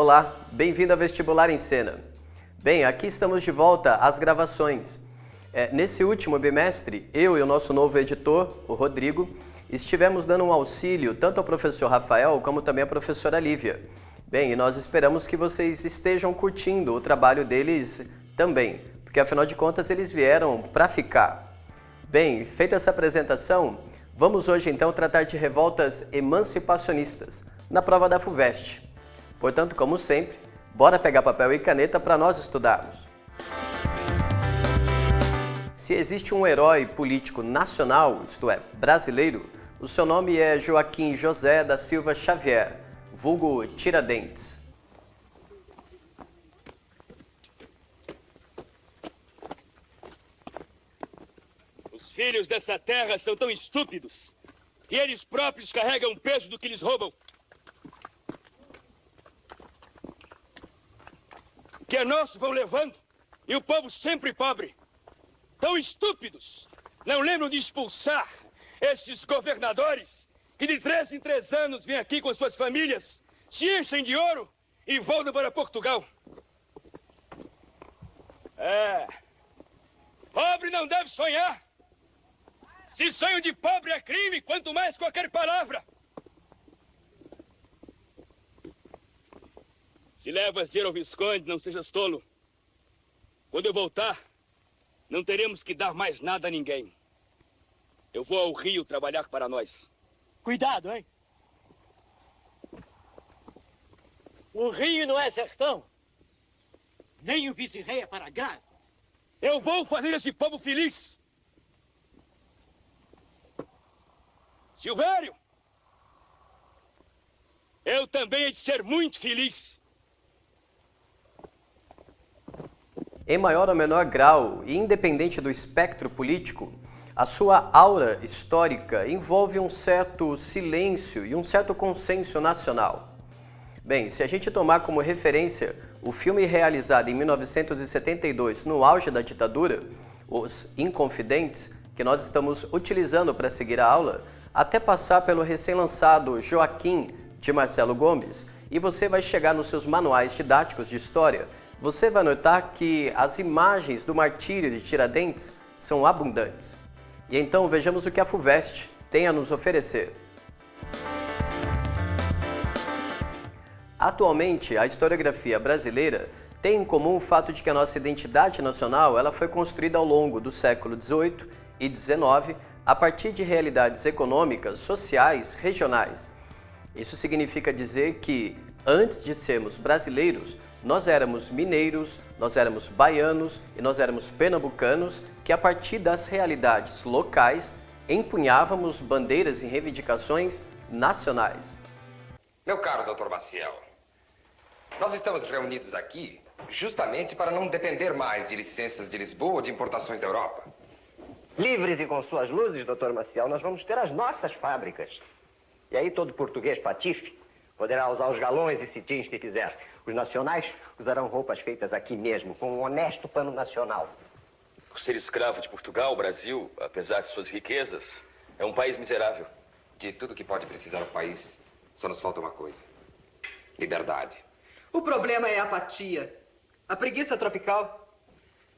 Olá, bem-vindo a Vestibular em Cena. Bem, aqui estamos de volta às gravações. Nesse último bimestre, eu e o nosso novo editor, o Rodrigo, estivemos dando um auxílio tanto ao professor Rafael como também à professora Lívia. Bem, e nós esperamos que vocês estejam curtindo o trabalho deles também, porque afinal de contas eles vieram para ficar. Bem, feita essa apresentação, vamos hoje então tratar de revoltas emancipacionistas na prova da FUVEST. Portanto, como sempre, bora pegar papel e caneta para nós estudarmos. Se existe um herói político nacional, isto é, brasileiro, o seu nome é Joaquim José da Silva Xavier, vulgo Tiradentes. Os filhos dessa terra são tão estúpidos que eles próprios carregam o peso do que lhes roubam. O que é nosso vão levando, e o povo sempre pobre. Tão estúpidos, não lembram de expulsar esses governadores que de 3 em 3 anos vêm aqui com suas famílias, se enchem de ouro e voltam para Portugal. Pobre não deve sonhar. Se sonho de pobre é crime, quanto mais qualquer palavra. Se levas dinheiro ao Visconde, não sejas tolo. Quando eu voltar, não teremos que dar mais nada a ninguém. Eu vou ao Rio trabalhar para nós. Cuidado, hein? O Rio não é sertão. Nem o vice-rei é para graças. Eu vou fazer esse povo feliz. Silvério, eu também hei de ser muito feliz. Em maior ou menor grau, e independente do espectro político, a sua aura histórica envolve um certo silêncio e um certo consenso nacional. Bem, se a gente tomar como referência o filme realizado em 1972, no auge da ditadura, Os Inconfidentes, que nós estamos utilizando para seguir a aula, até passar pelo recém-lançado Joaquim, de Marcelo Gomes, e você vai chegar nos seus manuais didáticos de história, você vai notar que as imagens do martírio de Tiradentes são abundantes. E então vejamos o que a FUVEST tem a nos oferecer. Atualmente, a historiografia brasileira tem em comum o fato de que a nossa identidade nacional ela foi construída ao longo do século XVIII e XIX a partir de realidades econômicas, sociais, regionais. Isso significa dizer que, antes de sermos brasileiros, nós éramos mineiros, nós éramos baianos e nós éramos pernambucanos que, a partir das realidades locais, empunhávamos bandeiras e reivindicações nacionais. Meu caro Dr. Maciel, nós estamos reunidos aqui justamente para não depender mais de licenças de Lisboa ou de importações da Europa. Livres e com suas luzes, Dr. Maciel, nós vamos ter as nossas fábricas. E aí todo português patife poderá usar os galões e cetins que quiser. Os nacionais usarão roupas feitas aqui mesmo, com um honesto pano nacional. Por ser escravo de Portugal, o Brasil, apesar de suas riquezas, é um país miserável. De tudo que pode precisar o país, só nos falta uma coisa: liberdade. O problema é a apatia, a preguiça tropical.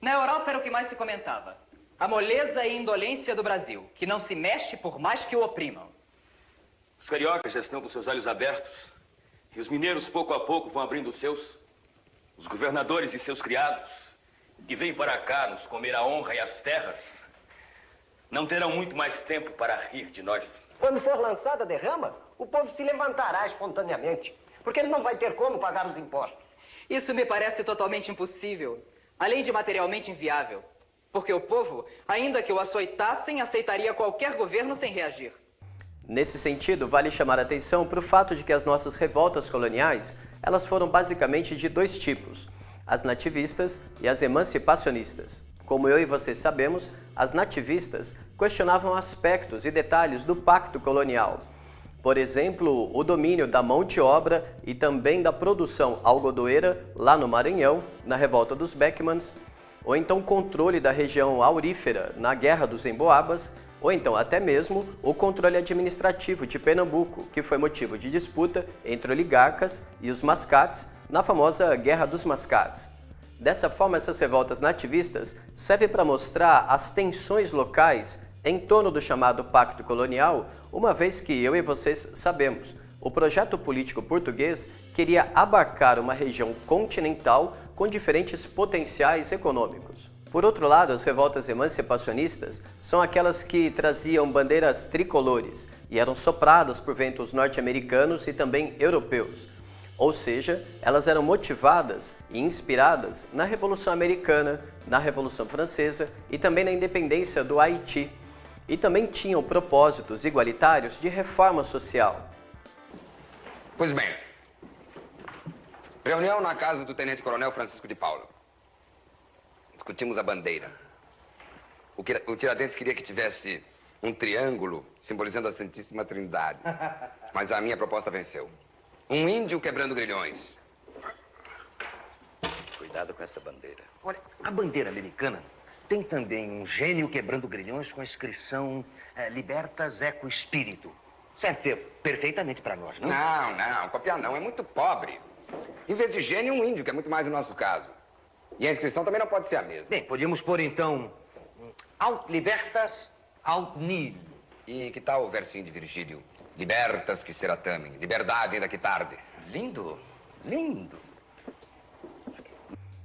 Na Europa era o que mais se comentava. A moleza e indolência do Brasil, que não se mexe por mais que o oprimam. Os cariocas já estão com seus olhos abertos e os mineiros, pouco a pouco, vão abrindo os seus. Os governadores e seus criados, que vêm para cá nos comer a honra e as terras, não terão muito mais tempo para rir de nós. Quando for lançada a derrama, o povo se levantará espontaneamente, porque ele não vai ter como pagar os impostos. Isso me parece totalmente impossível, além de materialmente inviável. Porque o povo, ainda que o açoitassem, aceitaria qualquer governo sem reagir. Nesse sentido, vale chamar a atenção para o fato de que as nossas revoltas coloniais, elas foram basicamente de 2 tipos, as nativistas e as emancipacionistas. Como eu e vocês sabemos, as nativistas questionavam aspectos e detalhes do pacto colonial. Por exemplo, o domínio da mão de obra e também da produção algodoeira lá no Maranhão, na revolta dos Beckmans, ou então controle da região aurífera na Guerra dos Emboabas, ou então até mesmo o controle administrativo de Pernambuco, que foi motivo de disputa entre oligarcas e os mascates na famosa Guerra dos Mascates. Dessa forma, essas revoltas nativistas servem para mostrar as tensões locais em torno do chamado Pacto Colonial, uma vez que eu e vocês sabemos, o projeto político português queria abarcar uma região continental com diferentes potenciais econômicos. Por outro lado, as revoltas emancipacionistas são aquelas que traziam bandeiras tricolores e eram sopradas por ventos norte-americanos e também europeus. Ou seja, elas eram motivadas e inspiradas na Revolução Americana, na Revolução Francesa e também na independência do Haiti. E também tinham propósitos igualitários de reforma social. Pois bem, reunião na casa do Tenente-Coronel Francisco de Paula. Discutimos a bandeira. O Tiradentes queria que tivesse um triângulo simbolizando a Santíssima Trindade. Mas a minha proposta venceu. Um índio quebrando grilhões. Cuidado com essa bandeira. Olha, a bandeira americana tem também um gênio quebrando grilhões com a inscrição Libertas Eco Espírito. Serve perfeitamente para nós, não? Não, copiar não, é muito pobre. Em vez de gênio, um índio, que é muito mais o nosso caso. E a inscrição também não pode ser a mesma. Bem, podíamos pôr então Aut Libertas, Aut Nihil. E que tal o versinho de Virgílio? Libertas que seratamen, liberdade ainda que tarde. Lindo, lindo.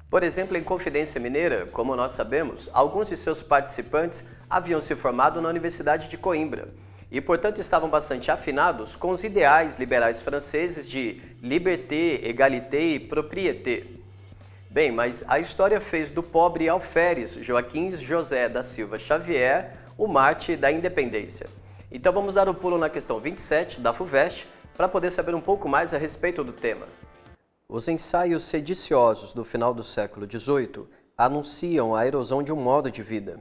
Por exemplo, em Confidência Mineira, como nós sabemos, alguns de seus participantes haviam se formado na Universidade de Coimbra e, portanto, estavam bastante afinados com os ideais liberais franceses de liberté, égalité e propriété. Bem, mas a história fez do pobre alferes Joaquim José da Silva Xavier o mártir da independência. Então vamos dar o pulo na questão 27 da FUVEST para poder saber um pouco mais a respeito do tema. Os ensaios sediciosos do final do século XVIII anunciam a erosão de um modo de vida.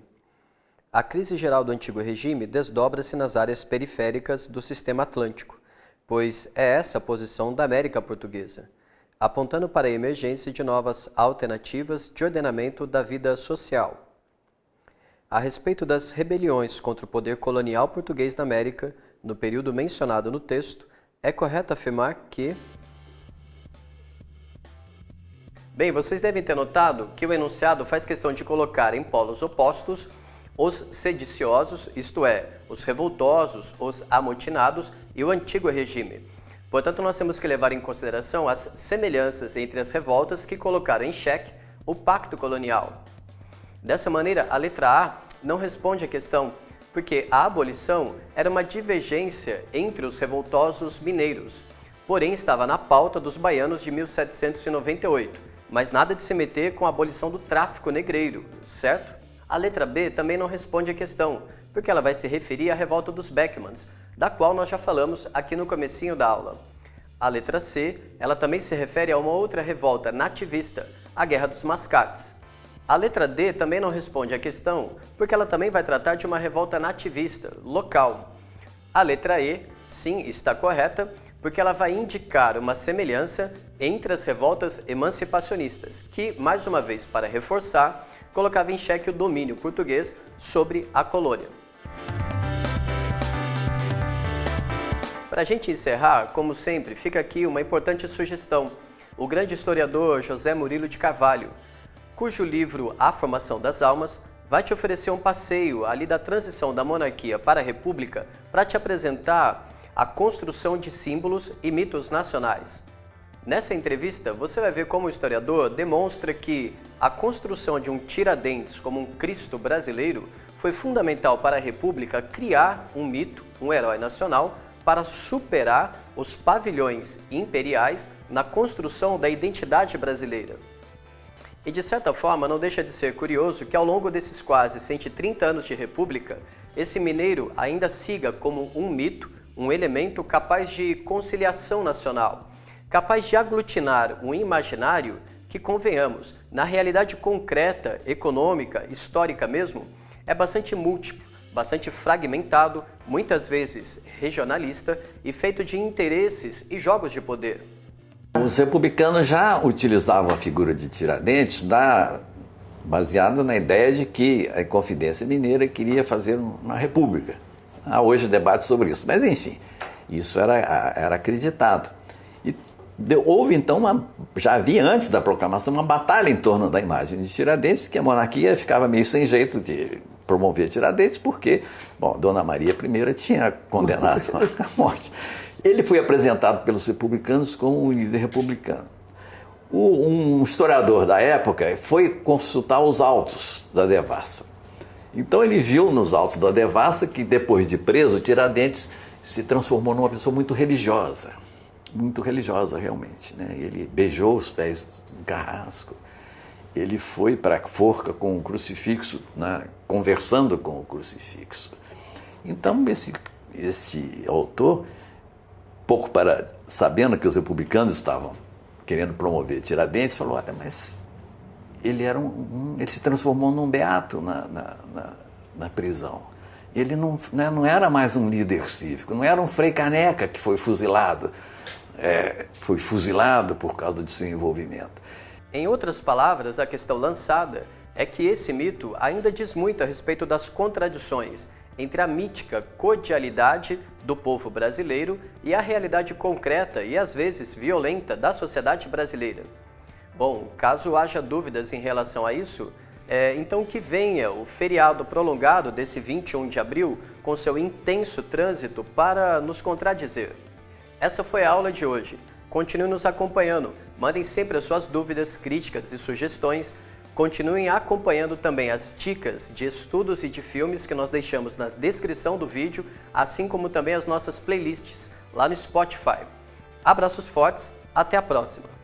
A crise geral do antigo regime desdobra-se nas áreas periféricas do sistema atlântico, pois é essa a posição da América Portuguesa, apontando para a emergência de novas alternativas de ordenamento da vida social. A respeito das rebeliões contra o poder colonial português na América, no período mencionado no texto, é correto afirmar que... Bem, vocês devem ter notado que o enunciado faz questão de colocar em polos opostos os sediciosos, isto é, os revoltosos, os amotinados e o antigo regime. Portanto, nós temos que levar em consideração as semelhanças entre as revoltas que colocaram em xeque o pacto colonial. Dessa maneira, a letra A não responde à questão, porque a abolição era uma divergência entre os revoltosos mineiros, porém estava na pauta dos baianos de 1798, mas nada de se meter com a abolição do tráfico negreiro, certo? A letra B também não responde à questão, porque ela vai se referir à revolta dos Beckmans, da qual nós já falamos aqui no comecinho da aula. A letra C, ela também se refere a uma outra revolta nativista, a Guerra dos Mascates. A letra D também não responde à questão, porque ela também vai tratar de uma revolta nativista, local. A letra E, sim, está correta, porque ela vai indicar uma semelhança entre as revoltas emancipacionistas, que, mais uma vez, para reforçar, colocava em xeque o domínio português sobre a colônia. Para a gente encerrar, como sempre, fica aqui uma importante sugestão. O grande historiador José Murilo de Carvalho, cujo livro A Formação das Almas vai te oferecer um passeio ali da transição da monarquia para a república para te apresentar a construção de símbolos e mitos nacionais. Nessa entrevista, você vai ver como o historiador demonstra que a construção de um Tiradentes como um Cristo brasileiro foi fundamental para a república criar um mito, um herói nacional, para superar os pavilhões imperiais na construção da identidade brasileira. E de certa forma não deixa de ser curioso que ao longo desses quase 130 anos de república, esse mineiro ainda siga como um mito, um elemento capaz de conciliação nacional, capaz de aglutinar um imaginário que, convenhamos, na realidade concreta, econômica, histórica mesmo, é bastante múltiplo, bastante fragmentado, muitas vezes regionalista e feito de interesses e jogos de poder. Os republicanos já utilizavam a figura de Tiradentes baseada na ideia de que a Inconfidência Mineira queria fazer uma república. Há hoje debate sobre isso, mas enfim, isso era acreditado. E houve então já havia antes da proclamação uma batalha em torno da imagem de Tiradentes, que a monarquia ficava meio sem jeito de promover Tiradentes, porque, bom, Dona Maria I tinha condenado à morte. Ele foi apresentado pelos republicanos como um líder republicano. Um historiador da época foi consultar os autos da devassa. Então ele viu nos autos da devassa que depois de preso, Tiradentes se transformou numa pessoa muito religiosa realmente, né? Ele beijou os pés do carrasco, ele foi para a forca com o crucifixo, né? Conversando com o crucifixo. Então esse autor, sabendo que os republicanos estavam querendo promover Tiradentes, falou: olha, mas ele se transformou num beato na prisão. Ele não era mais um líder cívico, não era um Frei Caneca que foi fuzilado. Foi fuzilado por causa de seu envolvimento. Em outras palavras, a questão lançada é que esse mito ainda diz muito a respeito das contradições entre a mítica cordialidade do povo brasileiro e a realidade concreta e às vezes violenta da sociedade brasileira. Bom, caso haja dúvidas em relação a isso, então que venha o feriado prolongado desse 21 de abril com seu intenso trânsito para nos contradizer. Essa foi a aula de hoje. Continue nos acompanhando, mandem sempre as suas dúvidas, críticas e sugestões. Continuem acompanhando também as dicas de estudos e de filmes que nós deixamos na descrição do vídeo, assim como também as nossas playlists lá no Spotify. Abraços fortes, até a próxima!